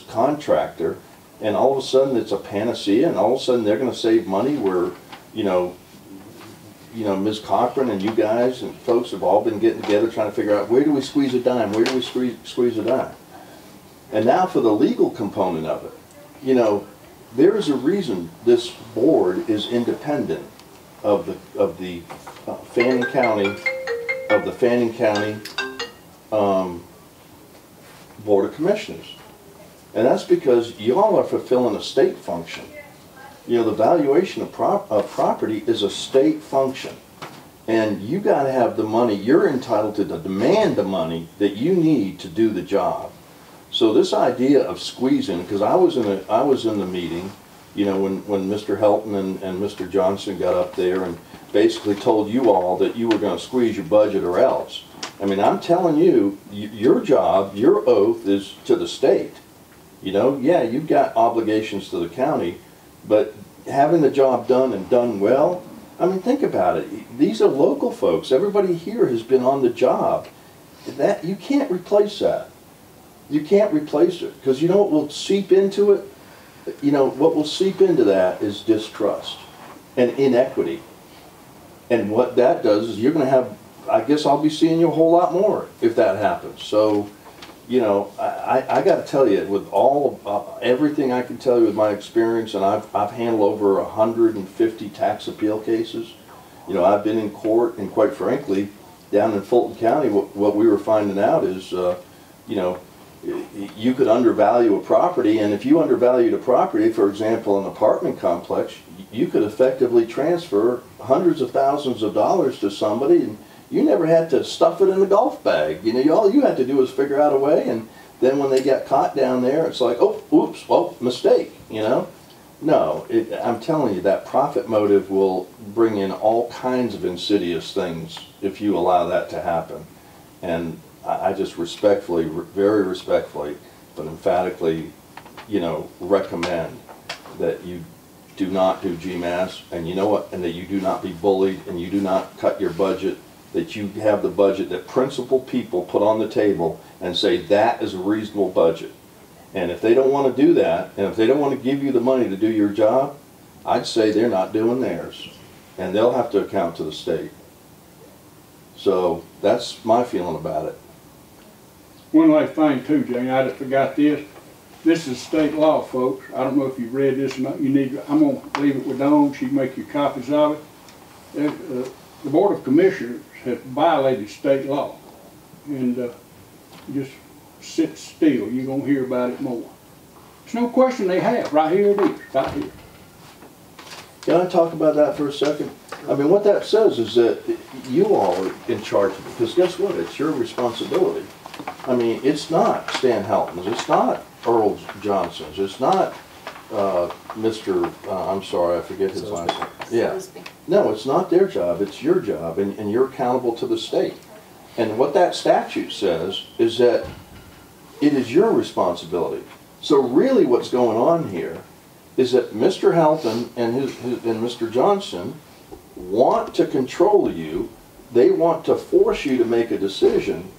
contractor, and all of a sudden it's a panacea, and all of a sudden they're going to save money where, you know, Ms. Cochran and you guys and folks have all been getting together trying to figure out, where do we squeeze a dime? Where do we squeeze a dime? And now for the legal component of it, you know, there is a reason this board is independent of the Fannin County Board of Commissioners, and that's because y'all are fulfilling a state function. You know, the valuation of property is a state function, and you got to have the money. You're entitled to demand the money that you need to do the job. So this idea of squeezing, because I was in the meeting, you know, when Mr. Helton and Mr. Johnson got up there and basically told you all that you were going to squeeze your budget or else. I mean, I'm telling you, your job, your oath is to the state. You know, yeah, you've got obligations to the county, but having the job done and done well, I mean, think about it. These are local folks. Everybody here has been on the job. That you can't replace that. You can't replace it, because you know what will seep into it? You know, what will seep into that is distrust and inequity. And what that does is you're going to have, I guess I'll be seeing you a whole lot more if that happens. So, you know, I got to tell you, with all everything I can tell you with my experience, and I've handled over 150 tax appeal cases. You know, I've been in court, and quite frankly, down in Fulton County, what we were finding out is, you know, you could undervalue a property, and if you undervalued a property, for example, an apartment complex, you could effectively transfer hundreds of thousands of dollars to somebody, and you never had to stuff it in a golf bag. You know, all you had to do was figure out a way, and then when they got caught down there, it's like, oh, oops, oh, mistake, you know? No, I'm telling you, that profit motive will bring in all kinds of insidious things if you allow that to happen. And I just respectfully, very respectfully, but emphatically, you know, recommend that you do not do GMAS, and you know what, and that you do not be bullied, and you do not cut your budget, that you have the budget that principled people put on the table and say that is a reasonable budget. And if they don't want to do that, and if they don't want to give you the money to do your job, I'd say they're not doing theirs, and they'll have to account to the state. So that's my feeling about it. One last thing too, Jane, I just forgot this. This is state law, folks. I don't know if you've read this or not. You need. I'm going to leave it with Dawn. She can make you copies of it. The Board of Commissioners has violated state law, and just sit still. You're going to hear about it more. There's no question they have. Right here it is. Right here. Can I talk about that for a second? I mean, what that says is that you all are in charge of it, because guess what? It's your responsibility. I mean, it's not Stan Helton's, it's not Earl Johnson's, it's not, Mr., I'm sorry, I forget his last name. Yeah. Sosby. No, it's not their job, it's your job, and you're accountable to the state. And what that statute says is that it is your responsibility. So really what's going on here is that Mr. Helton and Mr. Johnson want to control you. They want to force you to make a decision.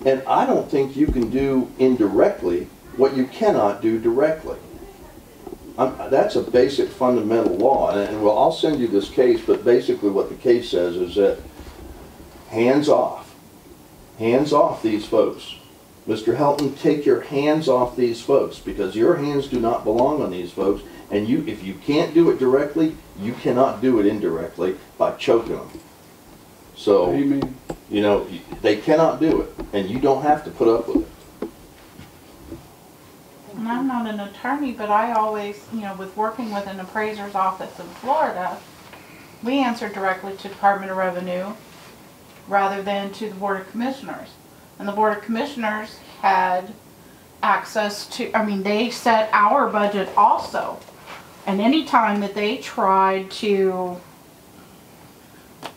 And I don't think you can do indirectly what you cannot do directly. That's a basic fundamental law. And well, I'll send you this case, but basically what the case says is that hands off these folks. Mr. Helton, take your hands off these folks, because your hands do not belong on these folks. And if you can't do it directly, you cannot do it indirectly by choking them. So, Amen. you know, they cannot do it, and you don't have to put up with it. And I'm not an attorney, but I always, you know, with working with an appraiser's office in Florida, we answer directly to Department of Revenue rather than to the Board of Commissioners. And the Board of Commissioners had access to, I mean, they set our budget also. And any time that they tried to,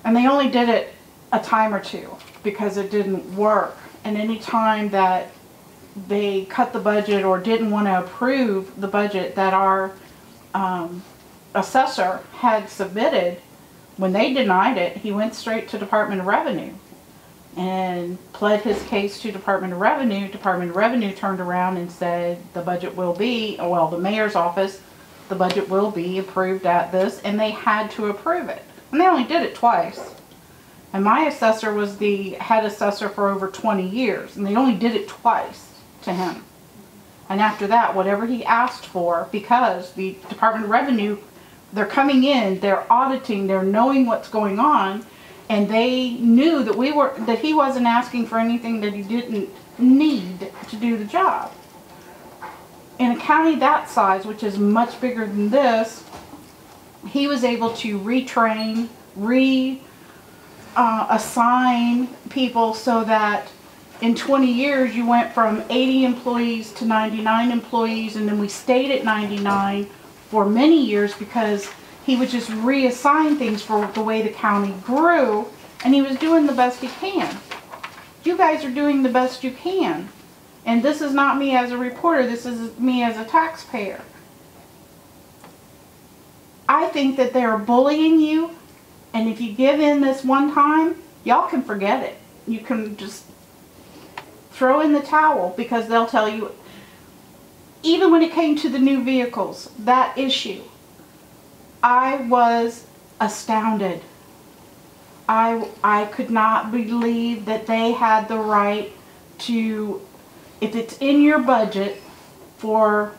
and they only did it a time or two because it didn't work. And any time that they cut the budget or didn't want to approve the budget that our assessor had submitted, when they denied it, he went straight to Department of Revenue and pled his case to Department of Revenue. Department of Revenue turned around and said the budget will be, well, the mayor's office, the budget will be approved at this, and they had to approve it. And they only did it twice. And my assessor was the head assessor for over 20 years, and they only did it twice to him. And after that, whatever he asked for, because the Department of Revenue, they're coming in, they're auditing, they're knowing what's going on, and they knew that that he wasn't asking for anything that he didn't need to do the job. In a county that size, which is much bigger than this, he was able to retrain, assign people so that in 20 years you went from 80 employees to 99 employees, and then we stayed at 99 for many years because he would just reassign things for the way the county grew, and he was doing the best he can. You guys are doing the best you can. And this is not me as a reporter, this is me as a taxpayer. I think that they're bullying you, and if you give in this one time, y'all can forget it. You can just throw in the towel, because they'll tell you, even when it came to the new vehicles, that issue, I was astounded. I could not believe that they had the right to, if it's in your budget for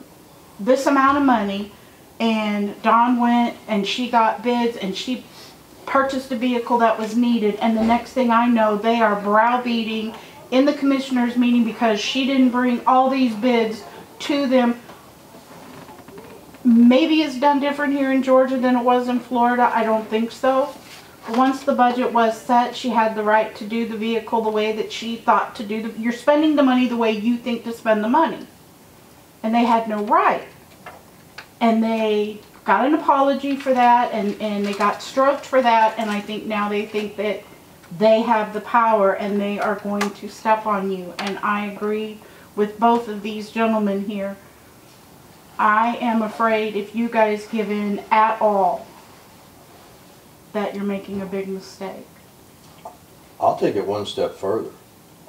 this amount of money, and Dawn went and she got bids and she purchased a vehicle that was needed, and the next thing I know, they are browbeating in the commissioners meeting because she didn't bring all these bids to them. Maybe it's done different here in Georgia than it was in Florida. I don't think so. Once the budget was set, she had the right to do the vehicle the way that she thought to do you're spending the money the way you think to spend the money. And they had no right. And they got an apology for that, and they got stroked for that, and I think now they think that they have the power and they are going to step on you. And I agree with both of these gentlemen here. I am afraid if you guys give in at all, that you're making a big mistake. I'll take it one step further.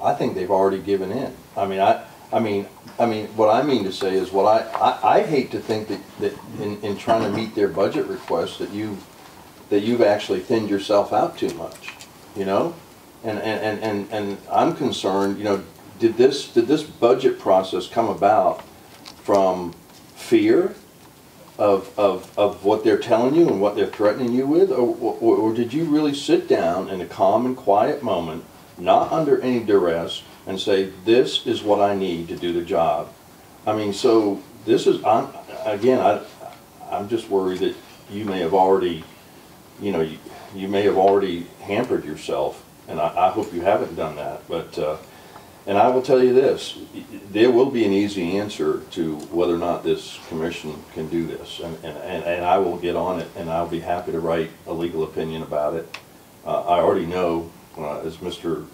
I think they've already given in. I mean, what I mean to say is I hate to think that in trying to meet their budget requests that you've actually thinned yourself out too much, you know? And I'm concerned, you know, did this budget process come about from fear of what they're telling you and what they're threatening you with, or did you really sit down in a calm and quiet moment, not under any duress, and say, this is what I need to do the job? I mean, so this is, I'm just worried that you may have already, you know, you may have already hampered yourself, and I hope you haven't done that, but And I will tell you this, there will be an easy answer to whether or not this commission can do this. And I will get on it, and I'll be happy to write a legal opinion about it. I already know, as Mr.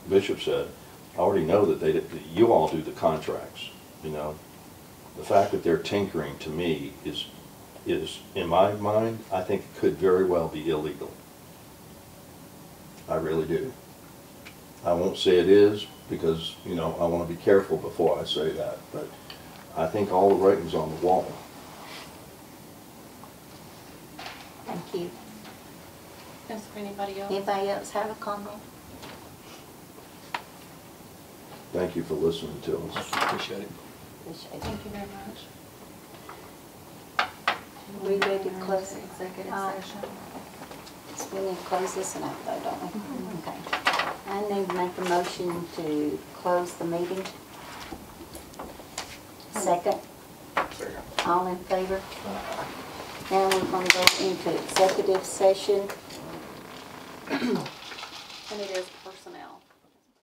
Bishop said, I already know that you all do the contracts, you know. The fact that they're tinkering, to me, is in my mind, I think it could very well be illegal. I really do. I won't say it is, because, you know, I want to be careful before I say that, but I think all the writing's on the wall. Thank you. Is there anybody else? Anybody else have a comment? Thank you for listening to us. Appreciate it. Appreciate it. Thank you very much. We ready to close it? Executive Aye. session. So we need to close this one out though, don't we? Okay. I need to make a motion to close the meeting. Second? Second. All in favor? Now we're going to go into executive session. And it is